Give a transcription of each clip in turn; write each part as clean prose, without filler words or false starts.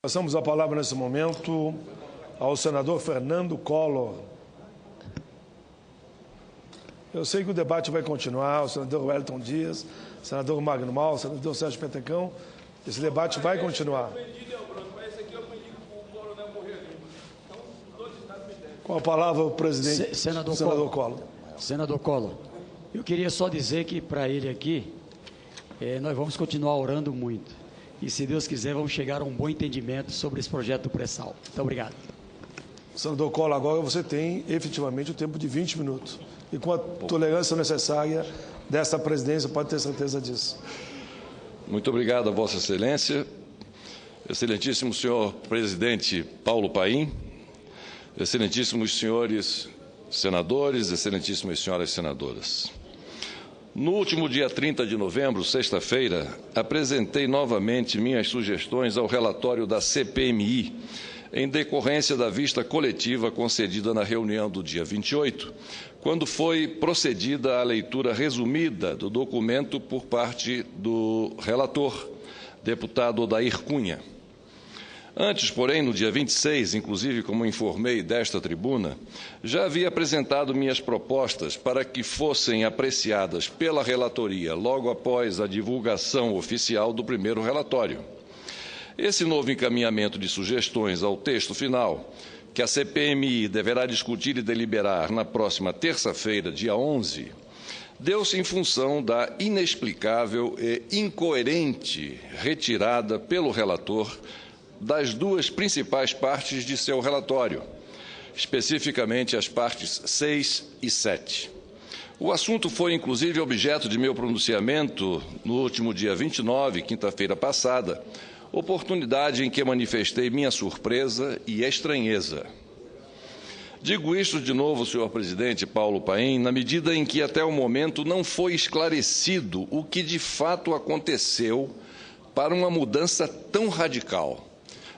Passamos a palavra nesse momento ao senador Fernando Collor. Eu sei que o debate vai continuar, o senador Wellington Dias, o senador Magno Mal, o senador Sérgio Petecão, esse debate vai continuar. Com a palavra o presidente, senador Collor. Senador Collor, eu queria só dizer que para ele aqui, nós vamos continuar orando muito. E, se Deus quiser, vamos chegar a um bom entendimento sobre esse projeto do pré-sal. Muito obrigado. Senador Collor, agora você tem efetivamente o tempo de 20 minutos. E com a tolerância necessária desta presidência, pode ter certeza disso. Muito obrigado a Vossa Excelência, excelentíssimo senhor presidente Paulo Paim, excelentíssimos senhores senadores, excelentíssimas senhoras senadoras. No último dia 30 de novembro, sexta-feira, apresentei novamente minhas sugestões ao relatório da CPMI, em decorrência da vista coletiva concedida na reunião do dia 28, quando foi procedida a leitura resumida do documento por parte do relator, deputado Odair Cunha. Antes, porém, no dia 26, inclusive como informei desta tribuna, já havia apresentado minhas propostas para que fossem apreciadas pela relatoria logo após a divulgação oficial do primeiro relatório. Esse novo encaminhamento de sugestões ao texto final, que a CPMI deverá discutir e deliberar na próxima terça-feira, dia 11, deu-se em função da inexplicável e incoerente retirada pelo relator das duas principais partes de seu relatório, especificamente as partes 6 e 7. O assunto foi, inclusive, objeto de meu pronunciamento no último dia 29, quinta-feira passada, oportunidade em que manifestei minha surpresa e estranheza. Digo isto de novo, senhor presidente Paulo Paim, na medida em que até o momento não foi esclarecido o que de fato aconteceu para uma mudança tão radical.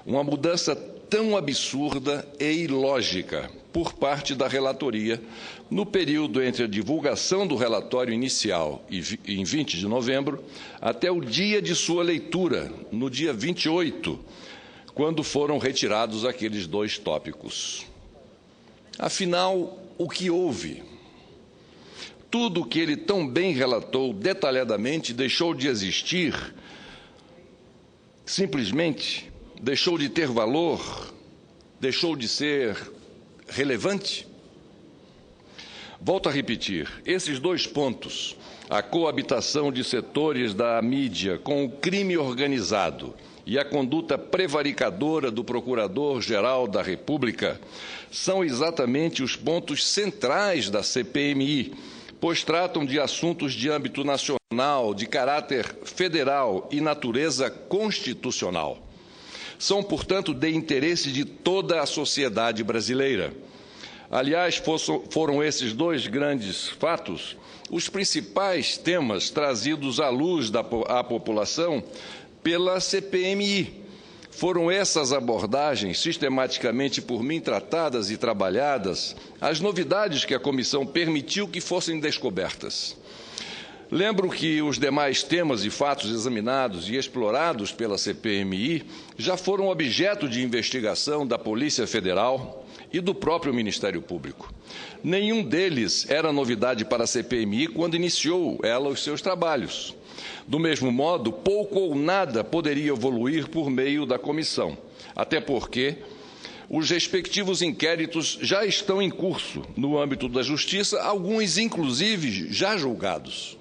Uma mudança tão absurda e ilógica por parte da relatoria no período entre a divulgação do relatório inicial, em 20 de novembro, até o dia de sua leitura, no dia 28, quando foram retirados aqueles dois tópicos. Afinal, o que houve? Tudo o que ele tão bem relatou detalhadamente deixou de existir, simplesmente deixou de ter valor, deixou de ser relevante? Volto a repetir, esses dois pontos, a coabitação de setores da mídia com o crime organizado e a conduta prevaricadora do Procurador-Geral da República, são exatamente os pontos centrais da CPMI, pois tratam de assuntos de âmbito nacional, de caráter federal e natureza constitucional. São, portanto, de interesse de toda a sociedade brasileira. Aliás, foram esses dois grandes fatos os principais temas trazidos à luz à população pela CPMI. Foram essas abordagens, sistematicamente por mim tratadas e trabalhadas, as novidades que a comissão permitiu que fossem descobertas. Lembro que os demais temas e fatos examinados e explorados pela CPMI já foram objeto de investigação da Polícia Federal e do próprio Ministério Público. Nenhum deles era novidade para a CPMI quando iniciou ela os seus trabalhos. Do mesmo modo, pouco ou nada poderia evoluir por meio da comissão, até porque os respectivos inquéritos já estão em curso no âmbito da Justiça, alguns, inclusive, já julgados.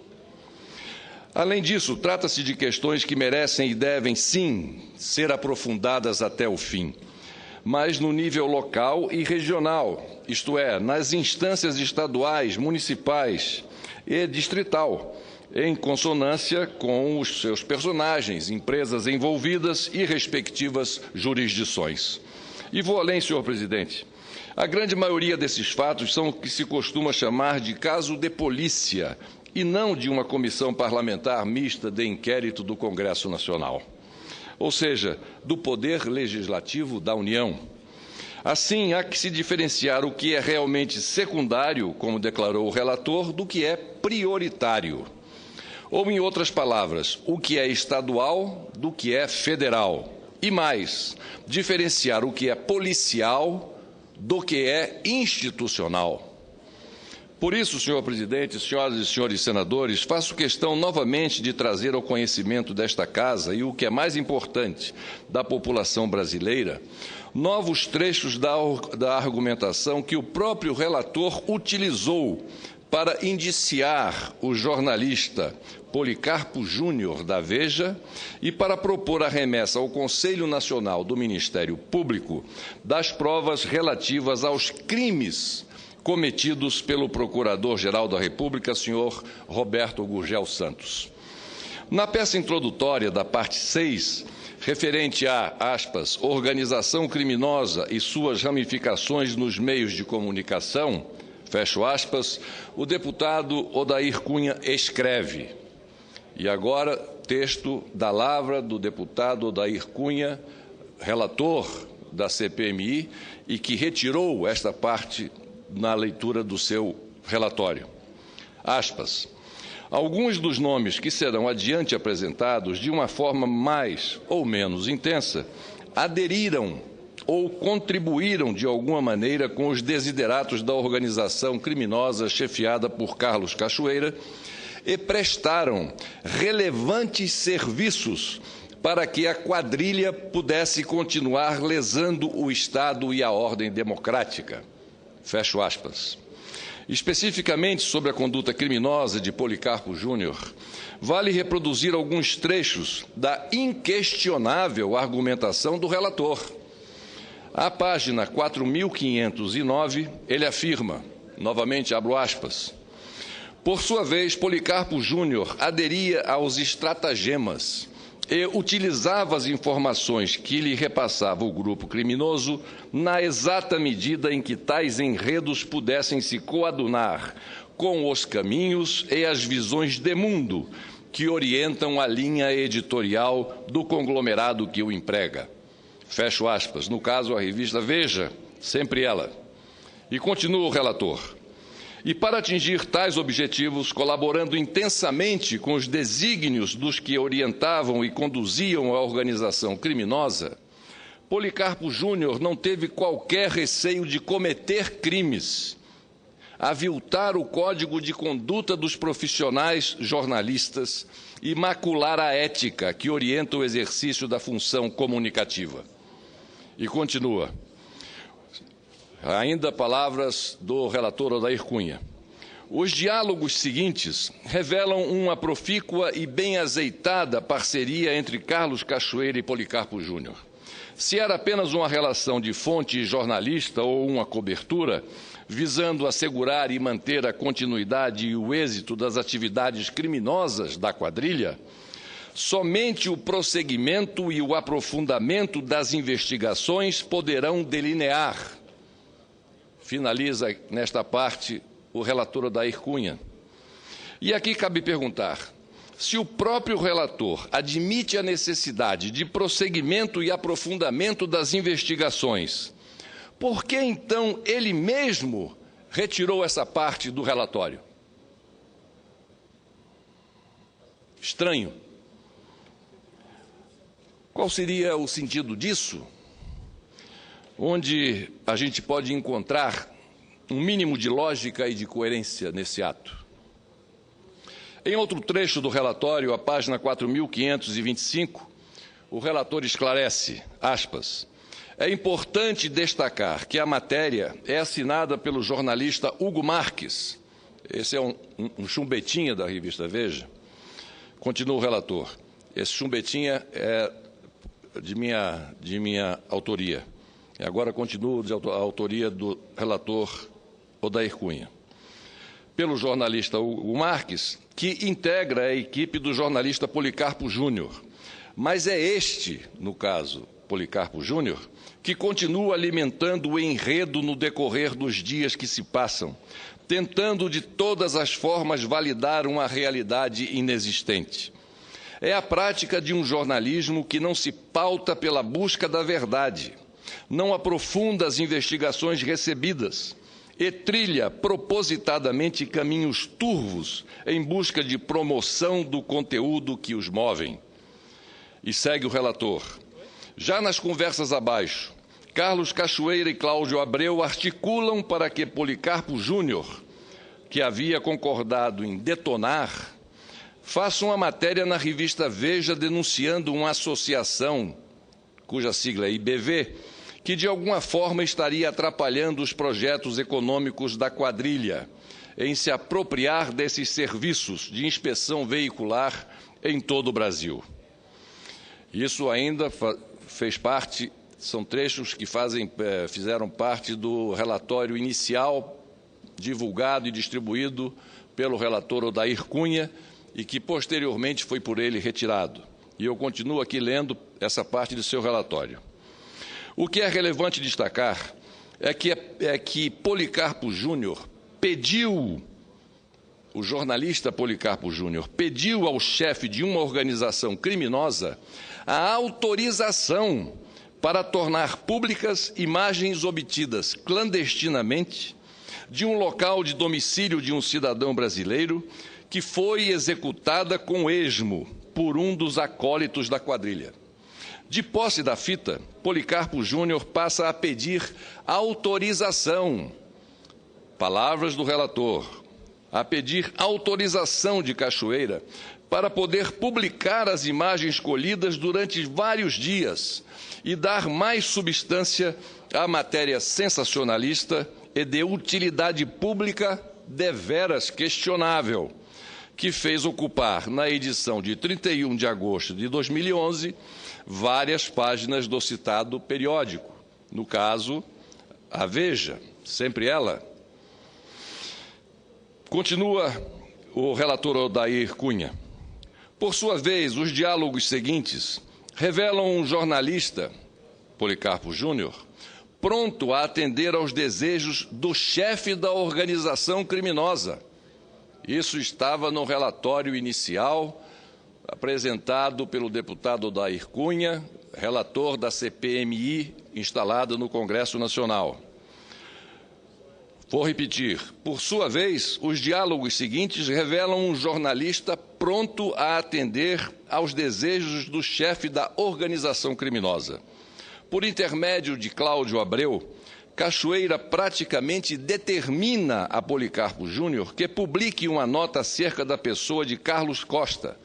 Além disso, trata-se de questões que merecem e devem, sim, ser aprofundadas até o fim, mas no nível local e regional, isto é, nas instâncias estaduais, municipais e distrital, em consonância com os seus personagens, empresas envolvidas e respectivas jurisdições. E vou além, senhor presidente. A grande maioria desses fatos são o que se costuma chamar de caso de polícia, e não de uma comissão parlamentar mista de inquérito do Congresso Nacional, ou seja, do Poder Legislativo da União. Assim, há que se diferenciar o que é realmente secundário, como declarou o relator, do que é prioritário. Ou, em outras palavras, o que é estadual do que é federal, E mais, diferenciar o que é policial do que é institucional. Por isso, senhor presidente, senhoras e senhores senadores, faço questão novamente de trazer ao conhecimento desta Casa e, o que é mais importante, da população brasileira, novos trechos da argumentação que o próprio relator utilizou para indiciar o jornalista Policarpo Júnior da Veja e para propor a remessa ao Conselho Nacional do Ministério Público das provas relativas aos crimes cometidos pelo Procurador-Geral da República, senhor Roberto Gurgel Santos. Na peça introdutória da parte 6, referente a, aspas, organização criminosa e suas ramificações nos meios de comunicação, fecho aspas, o deputado Odair Cunha escreve. E agora, texto da lavra do deputado Odair Cunha, relator da CPMI, e que retirou esta parte na leitura do seu relatório. Aspas. Alguns dos nomes que serão adiante apresentados, de uma forma mais ou menos intensa, aderiram ou contribuíram de alguma maneira com os desideratos da organização criminosa chefiada por Carlos Cachoeira e prestaram relevantes serviços para que a quadrilha pudesse continuar lesando o Estado e a ordem democrática. Fecho aspas. Especificamente sobre a conduta criminosa de Policarpo Júnior, vale reproduzir alguns trechos da inquestionável argumentação do relator. À página 4.509, ele afirma, novamente abro aspas, por sua vez, Policarpo Júnior aderia aos estratagemas e utilizava as informações que lhe repassava o grupo criminoso na exata medida em que tais enredos pudessem se coadunar com os caminhos e as visões de mundo que orientam a linha editorial do conglomerado que o emprega. Fecho aspas. No caso, a revista Veja, sempre ela. E continua o relator. E para atingir tais objetivos, colaborando intensamente com os desígnios dos que orientavam e conduziam a organização criminosa, Policarpo Júnior não teve qualquer receio de cometer crimes, aviltar o código de conduta dos profissionais jornalistas e macular a ética que orienta o exercício da função comunicativa. E continua. Ainda palavras do relator Odair Cunha. Os diálogos seguintes revelam uma profícua e bem azeitada parceria entre Carlos Cachoeira e Policarpo Júnior. Se era apenas uma relação de fonte e jornalista ou uma cobertura, visando assegurar e manter a continuidade e o êxito das atividades criminosas da quadrilha, somente o prosseguimento e o aprofundamento das investigações poderão delinear. Finaliza nesta parte o relator Odair Cunha. E aqui cabe perguntar, se o próprio relator admite a necessidade de prosseguimento e aprofundamento das investigações, por que então ele mesmo retirou essa parte do relatório? Estranho. Qual seria o sentido disso? Onde a gente pode encontrar um mínimo de lógica e de coerência nesse ato. Em outro trecho do relatório, a página 4.525, o relator esclarece, aspas, é importante destacar que a matéria é assinada pelo jornalista Hugo Marques, esse é um chumbetinha da revista Veja, continua o relator, esse chumbetinha é de minha autoria. E agora continuo a autoria do relator Odair Cunha. Pelo jornalista Hugo Marques, que integra a equipe do jornalista Policarpo Júnior. Mas é este, no caso, Policarpo Júnior, que continua alimentando o enredo no decorrer dos dias que se passam, tentando de todas as formas validar uma realidade inexistente. É a prática de um jornalismo que não se pauta pela busca da verdade, não aprofunda as investigações recebidas e trilha propositadamente caminhos turvos em busca de promoção do conteúdo que os movem. E segue o relator. Já nas conversas abaixo, Carlos Cachoeira e Cláudio Abreu articulam para que Policarpo Júnior, que havia concordado em detonar, faça uma matéria na revista Veja denunciando uma associação, cuja sigla é IBV, que de alguma forma estaria atrapalhando os projetos econômicos da quadrilha em se apropriar desses serviços de inspeção veicular em todo o Brasil. Isso ainda fez parte, são trechos que fizeram parte do relatório inicial divulgado e distribuído pelo relator Odair Cunha e que posteriormente foi por ele retirado. E eu continuo aqui lendo essa parte do seu relatório. O que é relevante destacar é que Policarpo Júnior pediu, o jornalista Policarpo Júnior pediu ao chefe de uma organização criminosa a autorização para tornar públicas imagens obtidas clandestinamente de um local de domicílio de um cidadão brasileiro que foi executada com esmo por um dos acólitos da quadrilha. De posse da fita, Policarpo Júnior passa a pedir autorização, palavras do relator, a pedir autorização de Cachoeira para poder publicar as imagens colhidas durante vários dias e dar mais substância à matéria sensacionalista e de utilidade pública deveras questionável, que fez ocupar, na edição de 31 de agosto de 2011, várias páginas do citado periódico, no caso, a Veja, sempre ela. Continua o relator Odair Cunha. Por sua vez, os diálogos seguintes revelam um jornalista, Policarpo Júnior, pronto a atender aos desejos do chefe da organização criminosa. Isso estava no relatório inicial apresentado pelo deputado Odair Cunha, relator da CPMI instalada no Congresso Nacional. Vou repetir. Por sua vez, os diálogos seguintes revelam um jornalista pronto a atender aos desejos do chefe da organização criminosa. Por intermédio de Cláudio Abreu, Cachoeira praticamente determina a Policarpo Júnior que publique uma nota acerca da pessoa de Carlos Costa,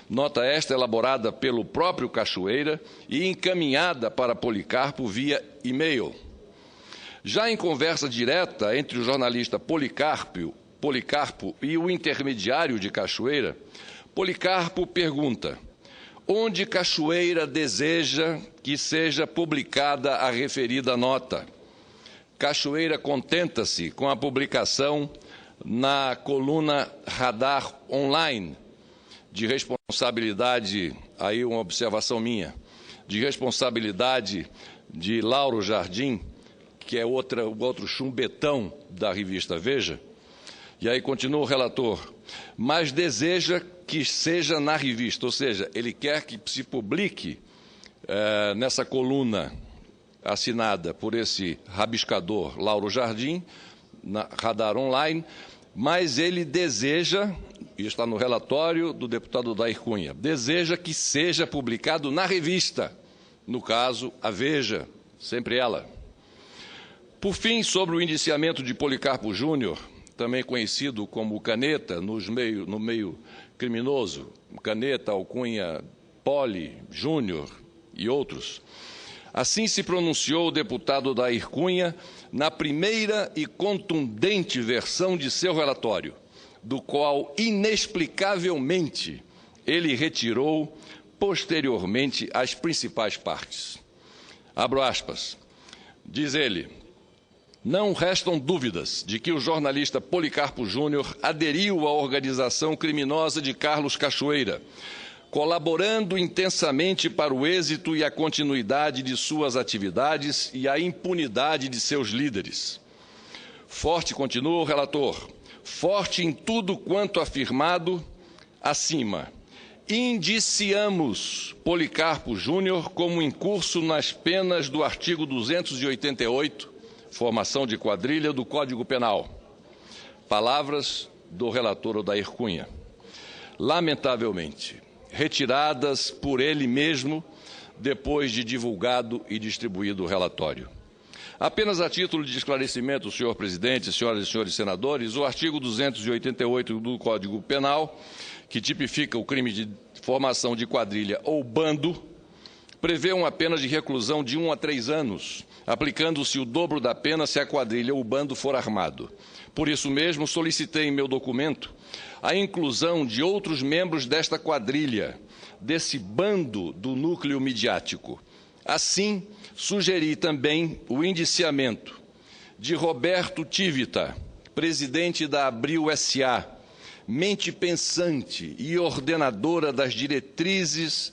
nota esta elaborada pelo próprio Cachoeira e encaminhada para Policarpo via e-mail. Já em conversa direta entre o jornalista Policarpo e o intermediário de Cachoeira, Policarpo pergunta: onde Cachoeira deseja que seja publicada a referida nota? Cachoeira contenta-se com a publicação na coluna Radar Online, de responsabilidade, aí uma observação minha, de responsabilidade de Lauro Jardim, que é o outro chumbetão da revista Veja. E aí continua o relator, mas deseja que seja na revista, ou seja, ele quer que se publique nessa coluna assinada por esse rabiscador Lauro Jardim, na Radar Online, mas ele deseja, e está no relatório do deputado Odair Cunha, deseja que seja publicado na revista, no caso, a Veja, sempre ela. Por fim, sobre o indiciamento de Policarpo Júnior, também conhecido como Caneta no meio criminoso, Caneta, Alcunha, Poli, Júnior e outros, assim se pronunciou o deputado Odair Cunha na primeira e contundente versão de seu relatório, do qual, inexplicavelmente, ele retirou posteriormente as principais partes. Abro aspas. Diz ele: não restam dúvidas de que o jornalista Policarpo Júnior aderiu à organização criminosa de Carlos Cachoeira, colaborando intensamente para o êxito e a continuidade de suas atividades e a impunidade de seus líderes. Forte, continua o relator, forte em tudo quanto afirmado acima. Indiciamos Policarpo Júnior como incurso nas penas do artigo 288, formação de quadrilha, do Código Penal. Palavras do relator Odair Cunha. Lamentavelmente, retiradas por ele mesmo depois de divulgado e distribuído o relatório. Apenas a título de esclarecimento, senhor presidente, senhoras e senhores senadores, o artigo 288 do Código Penal, que tipifica o crime de formação de quadrilha ou bando, prevê uma pena de reclusão de 1 a 3 anos, aplicando-se o dobro da pena se a quadrilha ou bando for armado. Por isso mesmo, solicitei em meu documento a inclusão de outros membros desta quadrilha, desse bando do núcleo midiático. Assim, sugeri também o indiciamento de Roberto Tivita, presidente da Abril S.A., mente pensante e ordenadora das diretrizes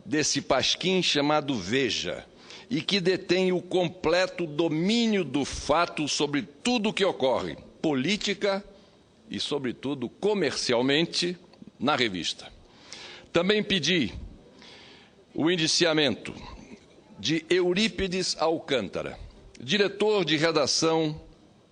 desse pasquim chamado Veja, e que detém o completo domínio do fato sobre tudo o que ocorre, política e, sobretudo, comercialmente, na revista. Também pedi o indiciamento de Eurípides Alcântara, diretor de redação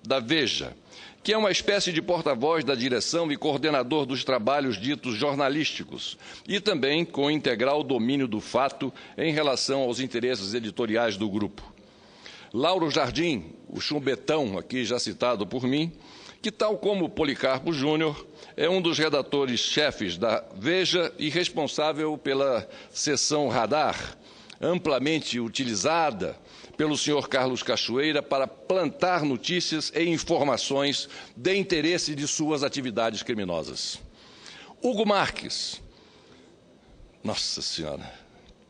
da Veja, que é uma espécie de porta-voz da direção e coordenador dos trabalhos ditos jornalísticos, e também com integral domínio do fato em relação aos interesses editoriais do grupo. Lauro Jardim, o chumbetão aqui já citado por mim, que, tal como Policarpo Júnior, é um dos redatores-chefes da Veja e responsável pela seção Radar, amplamente utilizada pelo senhor Carlos Cachoeira para plantar notícias e informações de interesse de suas atividades criminosas. Hugo Marques, nossa senhora,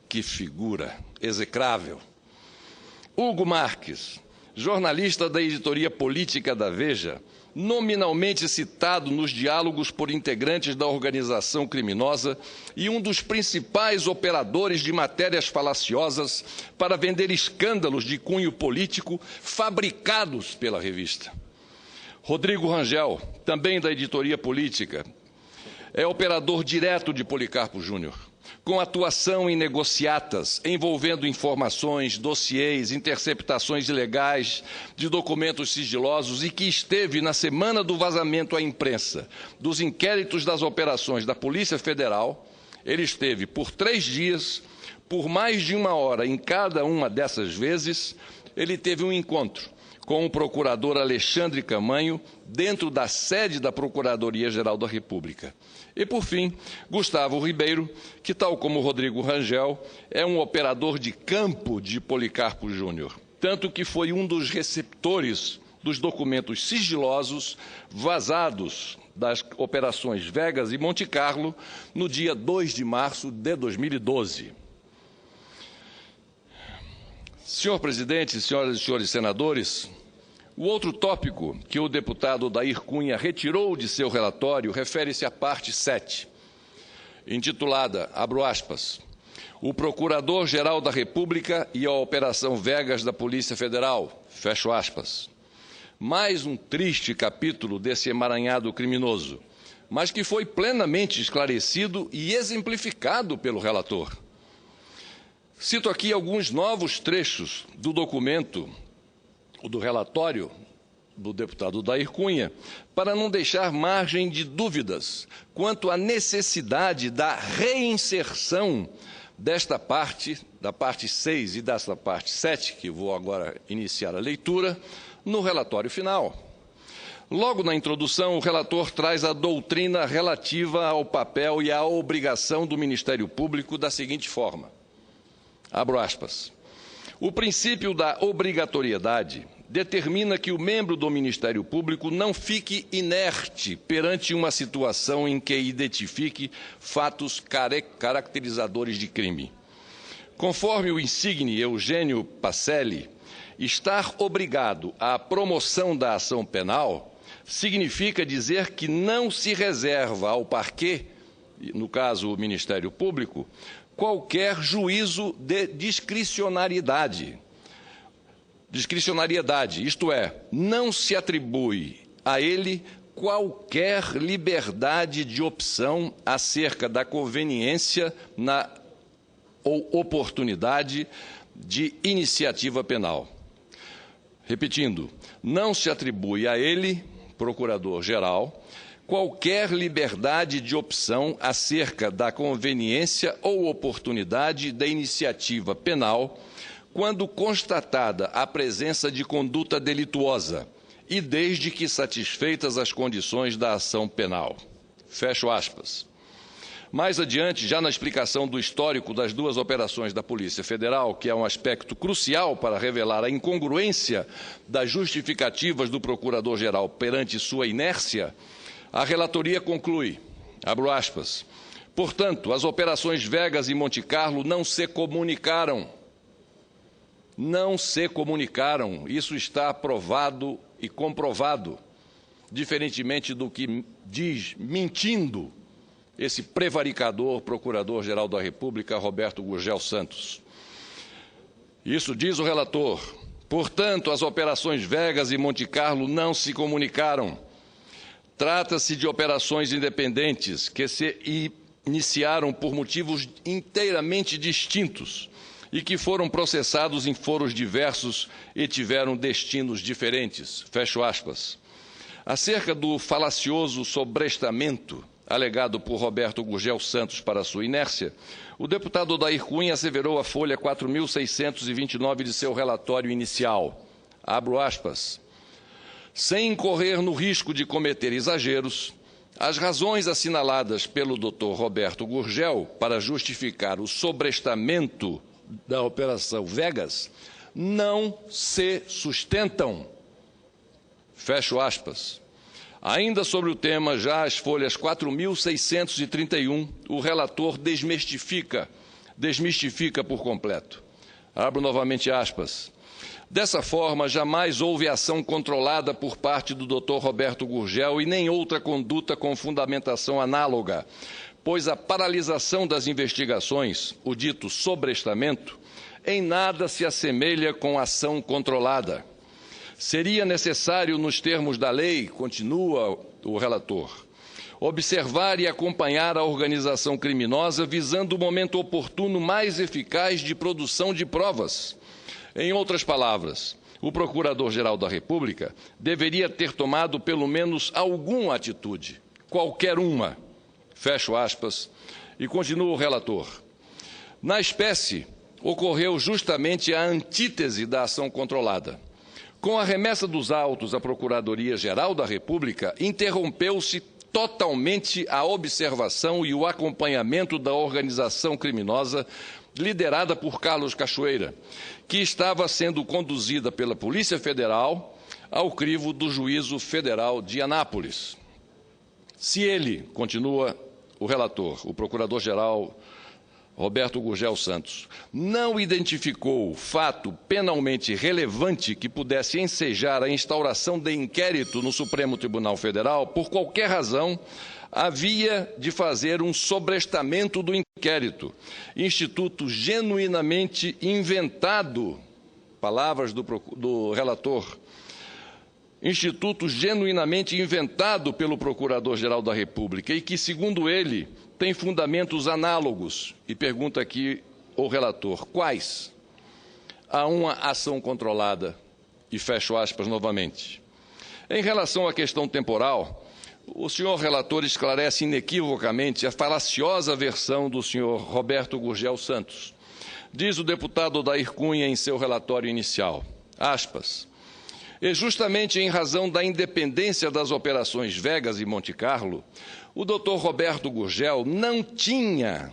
que figura execrável. Hugo Marques, jornalista da editoria política da Veja, nominalmente citado nos diálogos por integrantes da organização criminosa e um dos principais operadores de matérias falaciosas para vender escândalos de cunho político fabricados pela revista. Rodrigo Rangel, também da editoria política, é operador direto de Policarpo Júnior, com atuação em negociatas envolvendo informações, dossiês, interceptações ilegais de documentos sigilosos e que esteve na semana do vazamento à imprensa dos inquéritos das operações da Polícia Federal. Ele esteve por 3 dias, por mais de 1 hora em cada uma dessas vezes. Ele teve um encontro com o procurador Alexandre Camanho, dentro da sede da Procuradoria-Geral da República. E, por fim, Gustavo Ribeiro, que, tal como Rodrigo Rangel, é um operador de campo de Policarpo Júnior, tanto que foi um dos receptores dos documentos sigilosos vazados das operações Vegas e Monte Carlo no dia 2 de março de 2012. Senhor presidente, senhoras e senhores senadores, o outro tópico que o deputado Odair Cunha retirou de seu relatório refere-se à parte 7, intitulada, abro aspas, o Procurador-Geral da República e a Operação Vegas da Polícia Federal, fecho aspas. Mais um triste capítulo desse emaranhado criminoso, mas que foi plenamente esclarecido e exemplificado pelo relator. Cito aqui alguns novos trechos do documento, do relatório do deputado Odair Cunha, para não deixar margem de dúvidas quanto à necessidade da reinserção desta parte, da parte 6 e desta parte 7, que vou agora iniciar a leitura, no relatório final. Logo na introdução, o relator traz a doutrina relativa ao papel e à obrigação do Ministério Público da seguinte forma, abro aspas, o princípio da obrigatoriedade determina que o membro do Ministério Público não fique inerte perante uma situação em que identifique fatos caracterizadores de crime. Conforme o insigne Eugênio Pacelli, estar obrigado à promoção da ação penal significa dizer que não se reserva ao parquê, no caso o Ministério Público, qualquer juízo de discricionariedade, isto é, não se atribui a ele qualquer liberdade de opção acerca da conveniência ou oportunidade de iniciativa penal. Repetindo, não se atribui a ele, procurador-geral, qualquer liberdade de opção acerca da conveniência ou oportunidade da iniciativa penal quando constatada a presença de conduta delituosa e desde que satisfeitas as condições da ação penal. Fecho aspas. Mais adiante, já na explicação do histórico das duas operações da Polícia Federal, que é um aspecto crucial para revelar a incongruência das justificativas do Procurador-Geral perante sua inércia, a relatoria conclui, abro aspas, portanto, as operações Vegas e Monte Carlo não se comunicaram. Não se comunicaram. Isso está provado e comprovado, diferentemente do que diz, mentindo, esse prevaricador Procurador-Geral da República, Roberto Gurgel Santos. Isso diz o relator. Portanto, as operações Vegas e Monte Carlo não se comunicaram. Trata-se de operações independentes que se iniciaram por motivos inteiramente distintos e que foram processados em foros diversos e tiveram destinos diferentes. Fecho aspas. Acerca do falacioso sobrestamento alegado por Roberto Gurgel Santos para sua inércia, o deputado Odair Cunha asseverou à folha 4.629 de seu relatório inicial. Abro aspas. Sem incorrer no risco de cometer exageros, as razões assinaladas pelo Dr. Roberto Gurgel para justificar o sobrestamento da Operação Vegas não se sustentam. Fecho aspas. Ainda sobre o tema, já as folhas 4.631, o relator desmistifica por completo. Abro novamente aspas. Dessa forma, jamais houve ação controlada por parte do Dr. Roberto Gurgel e nem outra conduta com fundamentação análoga, pois a paralisação das investigações, o dito sobrestamento, em nada se assemelha com ação controlada. Seria necessário, nos termos da lei, continua o relator, observar e acompanhar a organização criminosa visando o momento oportuno mais eficaz de produção de provas. Em outras palavras, o Procurador-Geral da República deveria ter tomado pelo menos alguma atitude, qualquer uma. Fecho aspas. E continua o relator. Na espécie, ocorreu justamente a antítese da ação controlada. Com a remessa dos autos à Procuradoria-Geral da República, interrompeu-se totalmente a observação e o acompanhamento da organização criminosa liderada por Carlos Cachoeira, que estava sendo conduzida pela Polícia Federal ao crivo do Juízo Federal de Anápolis. Se ele, continua o relator, o Procurador-Geral Roberto Gurgel Santos, não identificou fato penalmente relevante que pudesse ensejar a instauração de inquérito no Supremo Tribunal Federal, por qualquer razão, havia de fazer um sobrestamento do inquérito, instituto genuinamente inventado, palavras do relator, instituto genuinamente inventado pelo Procurador-Geral da República e que, segundo ele, tem fundamentos análogos. E pergunta aqui o relator, quais? A uma ação controlada, e fecho aspas novamente. Em relação à questão temporal, o senhor relator esclarece inequivocamente a falaciosa versão do senhor Roberto Gurgel Santos. Diz o deputado Odair Cunha em seu relatório inicial, aspas, e justamente em razão da independência das operações Vegas e Monte Carlo, o doutor Roberto Gurgel não tinha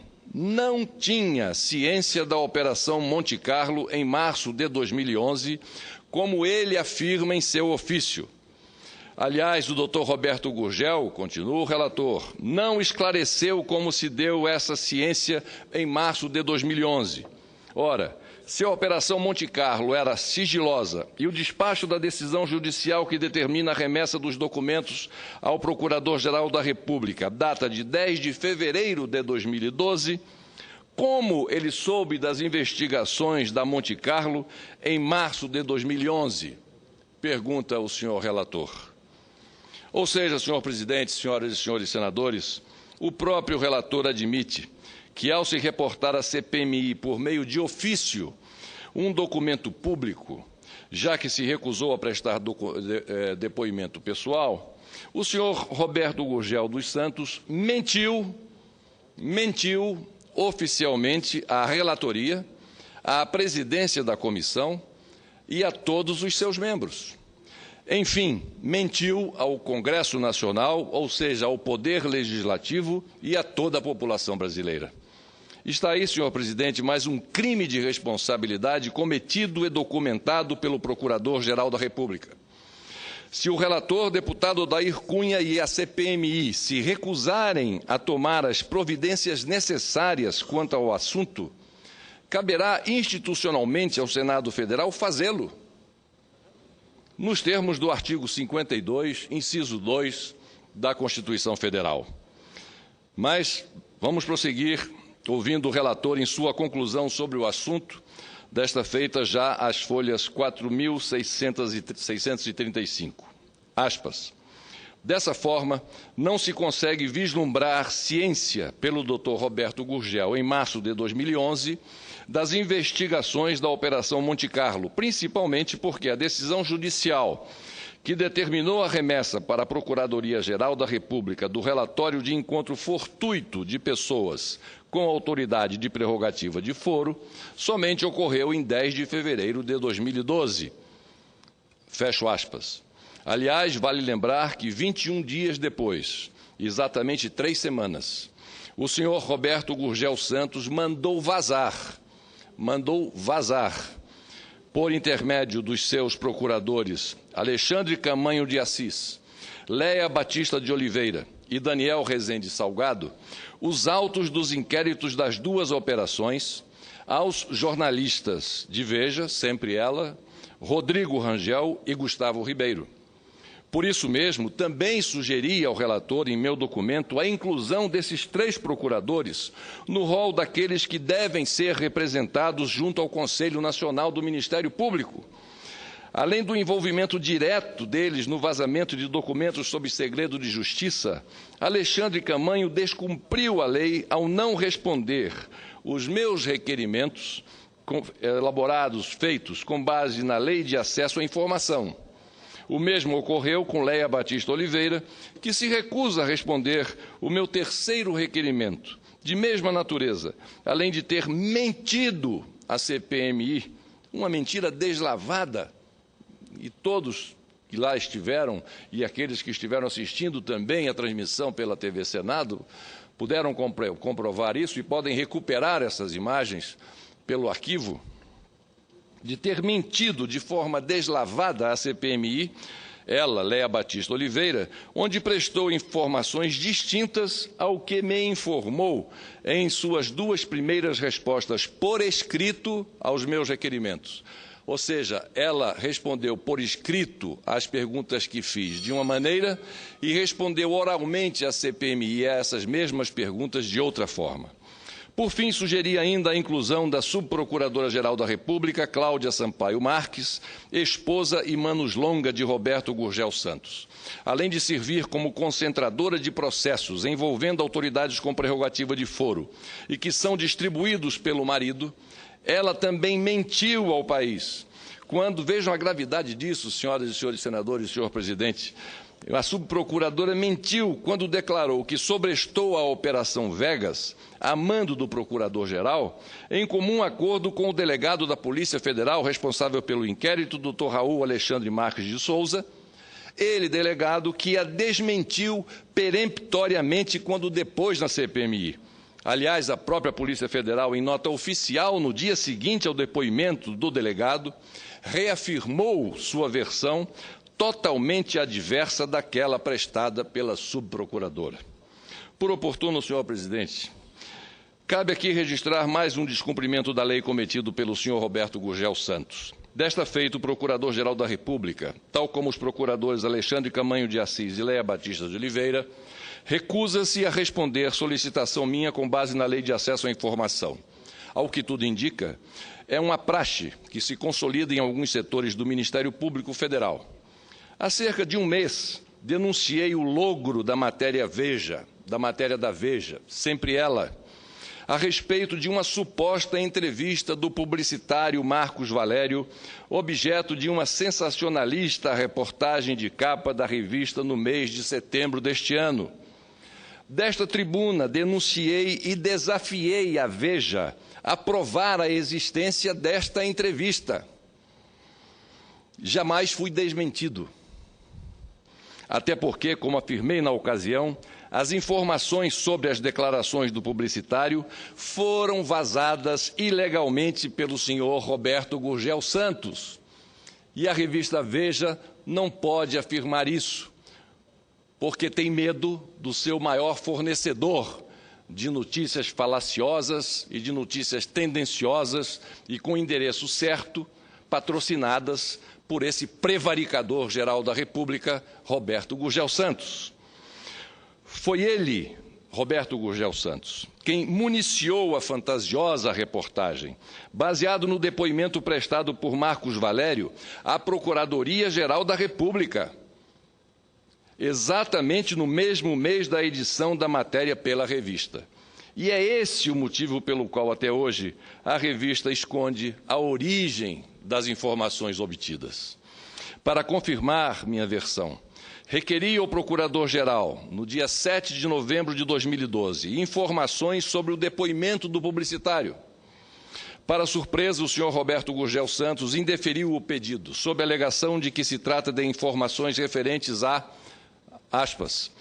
ciência da Operação Monte Carlo em março de 2011, como ele afirma em seu ofício. Aliás, o doutor Roberto Gurgel, continua o relator, não esclareceu como se deu essa ciência em março de 2011. Ora, se a Operação Monte Carlo era sigilosa e o despacho da decisão judicial que determina a remessa dos documentos ao Procurador-Geral da República data de 10 de fevereiro de 2012, como ele soube das investigações da Monte Carlo em março de 2011? Pergunta o senhor relator. Ou seja, senhor presidente, senhoras e senhores senadores, o próprio relator admite que, ao se reportar à CPMI por meio de ofício um documento público, já que se recusou a prestar depoimento pessoal, O senhor Roberto Gurgel dos Santos mentiu oficialmente à relatoria, à presidência da comissão e a todos os seus membros. Enfim, mentiu ao Congresso Nacional, ou seja, ao Poder Legislativo e a toda a população brasileira. Está aí, senhor presidente, mais um crime de responsabilidade cometido e documentado pelo Procurador-Geral da República. Se o relator, deputado Odair Cunha, e a CPMI se recusarem a tomar as providências necessárias quanto ao assunto, caberá institucionalmente ao Senado Federal fazê-lo, nos termos do artigo 52, inciso 2 da Constituição Federal. Mas vamos prosseguir ouvindo o relator em sua conclusão sobre o assunto, desta feita já às folhas 4.635. Aspas. Dessa forma, não se consegue vislumbrar ciência pelo Dr. Roberto Gurgel, em março de 2011, das investigações da Operação Monte Carlo, principalmente porque a decisão judicial que determinou a remessa para a Procuradoria-Geral da República do relatório de encontro fortuito de pessoas com autoridade de prerrogativa de foro, somente ocorreu em 10 de fevereiro de 2012. Fecho aspas. Aliás, vale lembrar que 21 dias depois, exatamente 3 semanas, o senhor Roberto Gurgel Santos mandou vazar, por intermédio dos seus procuradores Alexandre Camanho de Assis, Léia Batista de Oliveira e Daniel Rezende Salgado, os autos dos inquéritos das duas operações aos jornalistas de Veja, sempre ela, Rodrigo Rangel e Gustavo Ribeiro. Por isso mesmo, também sugeri ao relator, em meu documento, a inclusão desses 3 procuradores no rol daqueles que devem ser representados junto ao Conselho Nacional do Ministério Público. Além do envolvimento direto deles no vazamento de documentos sob segredo de justiça, Alexandre Camanho descumpriu a lei ao não responder os meus requerimentos feitos com base na Lei de Acesso à Informação. O mesmo ocorreu com Léia Batista Oliveira, que se recusa a responder o meu terceiro requerimento, de mesma natureza, além de ter mentido à CPMI, uma mentira deslavada, e todos que lá estiveram, e aqueles que estiveram assistindo também a transmissão pela TV Senado, puderam comprovar isso e podem recuperar essas imagens pelo arquivo, de ter mentido de forma deslavada à CPMI, ela, Léia Batista Oliveira, onde prestou informações distintas ao que me informou em suas 2 primeiras respostas por escrito aos meus requerimentos. Ou seja, ela respondeu por escrito às perguntas que fiz de uma maneira e respondeu oralmente à CPMI a essas mesmas perguntas de outra forma. Por fim, sugeri ainda a inclusão da Subprocuradora-Geral da República, Cláudia Sampaio Marques, esposa e manos longa de Roberto Gurgel Santos. Além de servir como concentradora de processos envolvendo autoridades com prerrogativa de foro e que são distribuídos pelo marido, ela também mentiu ao país. Vejam a gravidade disso, senhoras e senhores senadores, senhor presidente, a subprocuradora mentiu quando declarou que sobrestou a Operação Vegas, a mando do Procurador-Geral, em comum acordo com o delegado da Polícia Federal responsável pelo inquérito, Dr. Raul Alexandre Marques de Souza, ele, delegado, que a desmentiu peremptoriamente quando depôs na CPMI. Aliás, a própria Polícia Federal, em nota oficial, no dia seguinte ao depoimento do delegado, reafirmou sua versão totalmente adversa daquela prestada pela subprocuradora. Por oportuno, senhor presidente, cabe aqui registrar mais um descumprimento da lei cometido pelo senhor Roberto Gurgel Santos. Desta feita, o Procurador-Geral da República, tal como os procuradores Alexandre Camanho de Assis e Léia Batista de Oliveira, recusa-se a responder solicitação minha com base na Lei de Acesso à Informação. Ao que tudo indica, é uma praxe que se consolida em alguns setores do Ministério Público Federal. Há cerca de um mês, denunciei o logro da matéria da Veja, sempre ela, a respeito de uma suposta entrevista do publicitário Marcos Valério, objeto de uma sensacionalista reportagem de capa da revista no mês de setembro deste ano. Desta tribuna, denunciei e desafiei a Veja a provar a existência desta entrevista. Jamais fui desmentido. Até porque, como afirmei na ocasião, as informações sobre as declarações do publicitário foram vazadas ilegalmente pelo senhor Roberto Gurgel Santos. E a revista Veja não pode afirmar isso, porque tem medo do seu maior fornecedor de notícias falaciosas e de notícias tendenciosas e com endereço certo, patrocinadas por esse prevaricador geral da República, Roberto Gurgel Santos. Foi ele, Roberto Gurgel Santos, quem municiou a fantasiosa reportagem, baseado no depoimento prestado por Marcos Valério à Procuradoria-Geral da República, exatamente no mesmo mês da edição da matéria pela revista. E é esse o motivo pelo qual, até hoje, a revista esconde a origem das informações obtidas. Para confirmar minha versão, requeri ao Procurador-Geral, no dia 7 de novembro de 2012, informações sobre o depoimento do publicitário. Para surpresa, o senhor Roberto Gurgel Santos indeferiu o pedido, sob a alegação de que se trata de informações referentes a, aspas,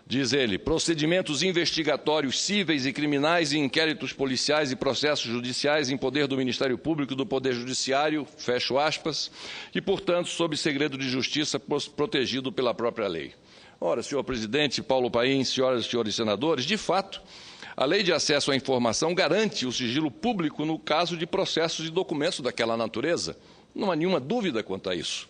diz ele, procedimentos investigatórios cíveis e criminais e inquéritos policiais e processos judiciais em poder do Ministério Público e do Poder Judiciário, fecho aspas, e, portanto, sob segredo de justiça protegido pela própria lei. Ora, senhor presidente Paulo Paim, senhoras e senhores senadores, de fato, a Lei de Acesso à Informação garante o sigilo público no caso de processos e documentos daquela natureza. Não há nenhuma dúvida quanto a isso.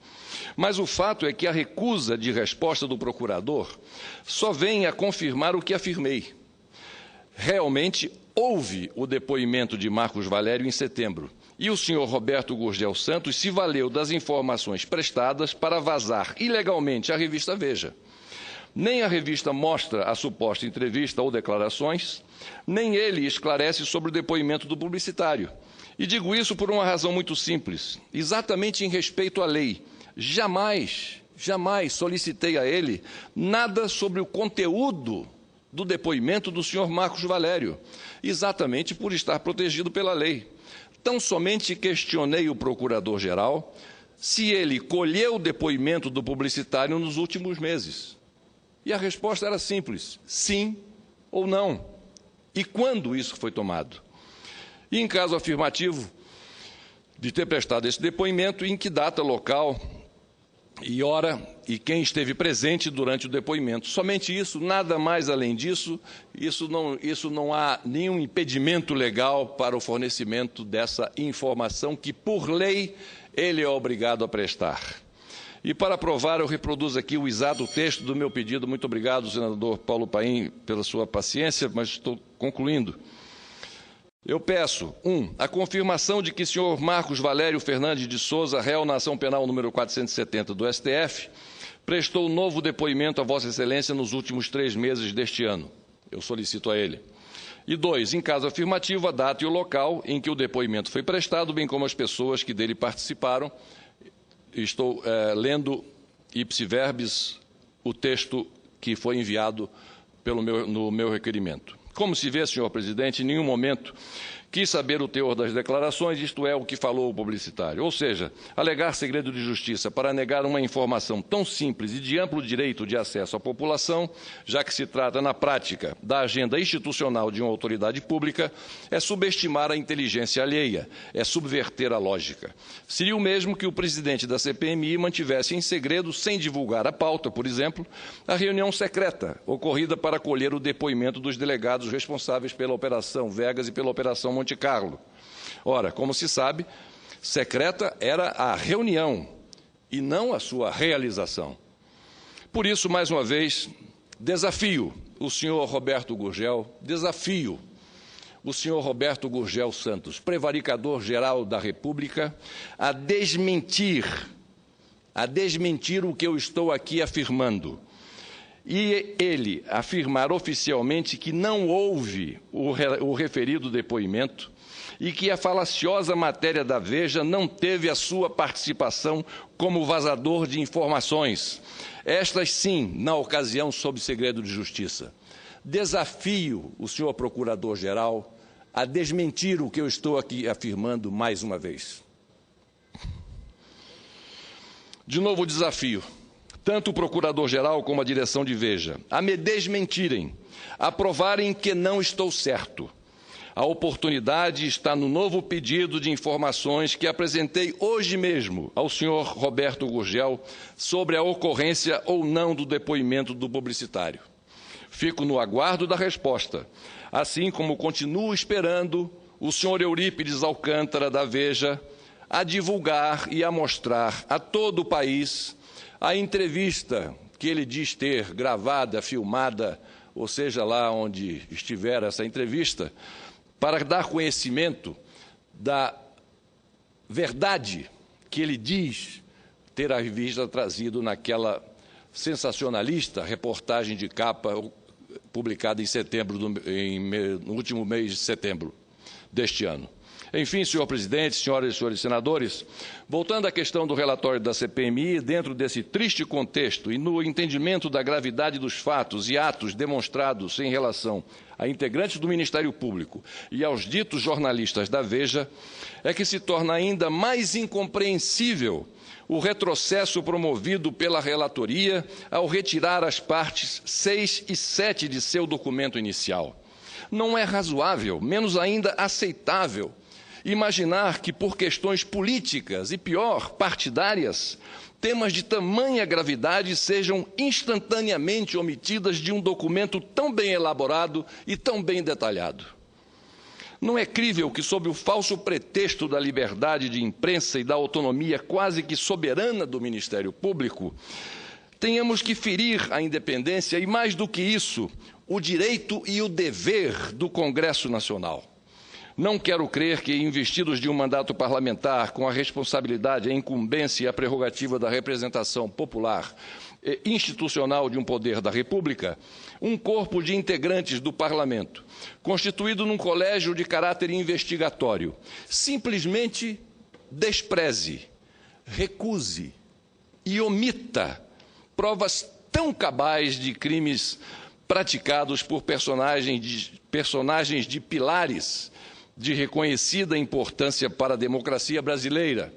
Mas o fato é que a recusa de resposta do procurador só vem a confirmar o que afirmei. Realmente houve o depoimento de Marcos Valério em setembro, e o senhor Roberto Gurgel Santos se valeu das informações prestadas para vazar ilegalmente a revista Veja. Nem a revista mostra a suposta entrevista ou declarações, nem ele esclarece sobre o depoimento do publicitário. E digo isso por uma razão muito simples, exatamente em respeito à lei. Jamais solicitei a ele nada sobre o conteúdo do depoimento do senhor Marcos Valério, exatamente por estar protegido pela lei. Tão somente questionei o procurador-geral se ele colheu o depoimento do publicitário nos últimos meses. E a resposta era simples, sim ou não. E quando isso foi tomado? E em caso afirmativo de ter prestado esse depoimento, em que data, local e hora e quem esteve presente durante o depoimento. Somente isso, nada mais além disso, isso não há nenhum impedimento legal para o fornecimento dessa informação que, por lei, ele é obrigado a prestar. E para provar, eu reproduzo aqui o exato texto do meu pedido. Muito obrigado, senador Paulo Paim, pela sua paciência, mas estou concluindo. Eu peço, 1, a confirmação de que o senhor Marcos Valério Fernandes de Souza, réu na ação penal número 470 do STF, prestou novo depoimento a Vossa Excelência nos últimos 3 meses deste ano. Eu solicito a ele. E 2, em caso afirmativo, a data e o local em que o depoimento foi prestado, bem como as pessoas que dele participaram. Estou lendo ipsi verbis o texto que foi enviado no meu requerimento. Como se vê, senhor presidente, em nenhum momento quis saber o teor das declarações, isto é, o que falou o publicitário. Ou seja, alegar segredo de justiça para negar uma informação tão simples e de amplo direito de acesso à população, já que se trata, na prática, da agenda institucional de uma autoridade pública, é subestimar a inteligência alheia, é subverter a lógica. Seria o mesmo que o presidente da CPMI mantivesse em segredo, sem divulgar a pauta, por exemplo, a reunião secreta ocorrida para colher o depoimento dos delegados responsáveis pela Operação Vegas e pela Operação Monte Carlo. Ora, como se sabe, secreta era a reunião e não a sua realização. Por isso, mais uma vez, desafio o senhor Roberto Gurgel, desafio o senhor Roberto Gurgel Santos, prevaricador-geral da República, a desmentir o que eu estou aqui afirmando. e ele afirmar oficialmente que não houve o referido depoimento e que a falaciosa matéria da Veja não teve a sua participação como vazador de informações, estas sim, na ocasião, sob segredo de justiça. Desafio o senhor Procurador-Geral a desmentir o que eu estou aqui afirmando mais uma vez. De novo o desafio, tanto o Procurador-Geral como a direção de Veja, a me desmentirem, a provarem que não estou certo. A oportunidade está no novo pedido de informações que apresentei hoje mesmo ao senhor Roberto Gurgel sobre a ocorrência ou não do depoimento do publicitário. Fico no aguardo da resposta, assim como continuo esperando o senhor Eurípides Alcântara, da Veja, a divulgar e a mostrar a todo o país a entrevista que ele diz ter gravada, filmada, ou seja, lá onde estiver essa entrevista, para dar conhecimento da verdade que ele diz ter a revista trazido naquela sensacionalista reportagem de capa publicada em setembro, no último mês de setembro deste ano. Enfim, senhor presidente, senhoras e senhores senadores, voltando à questão do relatório da CPMI, dentro desse triste contexto e no entendimento da gravidade dos fatos e atos demonstrados em relação a integrantes do Ministério Público e aos ditos jornalistas da Veja, é que se torna ainda mais incompreensível o retrocesso promovido pela relatoria ao retirar as partes 6 e 7 de seu documento inicial. Não é razoável, menos ainda aceitável, imaginar que, por questões políticas e, pior, partidárias, temas de tamanha gravidade sejam instantaneamente omitidas de um documento tão bem elaborado e tão bem detalhado. Não é crível que, sob o falso pretexto da liberdade de imprensa e da autonomia quase que soberana do Ministério Público, tenhamos que ferir a independência e, mais do que isso, o direito e o dever do Congresso Nacional. Não quero crer que, investidos de um mandato parlamentar com a responsabilidade, a incumbência e a prerrogativa da representação popular e institucional de um poder da República, um corpo de integrantes do Parlamento, constituído num colégio de caráter investigatório, simplesmente despreze, recuse e omita provas tão cabais de crimes praticados por personagens de pilares de reconhecida importância para a democracia brasileira,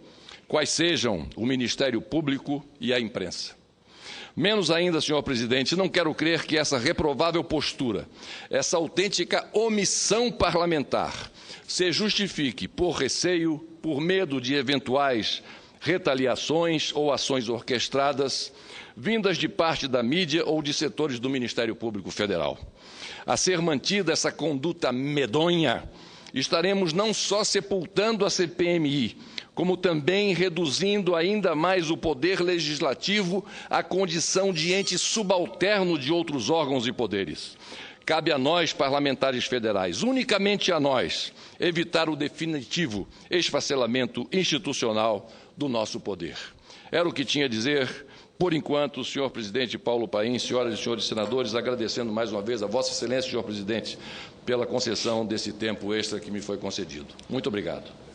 quais sejam o Ministério Público e a imprensa. Menos ainda, senhor presidente, não quero crer que essa reprovável postura, essa autêntica omissão parlamentar, se justifique por receio, por medo de eventuais retaliações ou ações orquestradas, vindas de parte da mídia ou de setores do Ministério Público Federal. A ser mantida essa conduta medonha, estaremos não só sepultando a CPMI, como também reduzindo ainda mais o poder legislativo à condição de ente subalterno de outros órgãos e poderes. Cabe a nós, parlamentares federais, unicamente a nós, evitar o definitivo esfacelamento institucional do nosso poder. Era o que tinha a dizer. Por enquanto, senhor presidente Paulo Paim, senhoras e senhores senadores, agradecendo mais uma vez a Vossa Excelência, senhor presidente, pela concessão desse tempo extra que me foi concedido. Muito obrigado.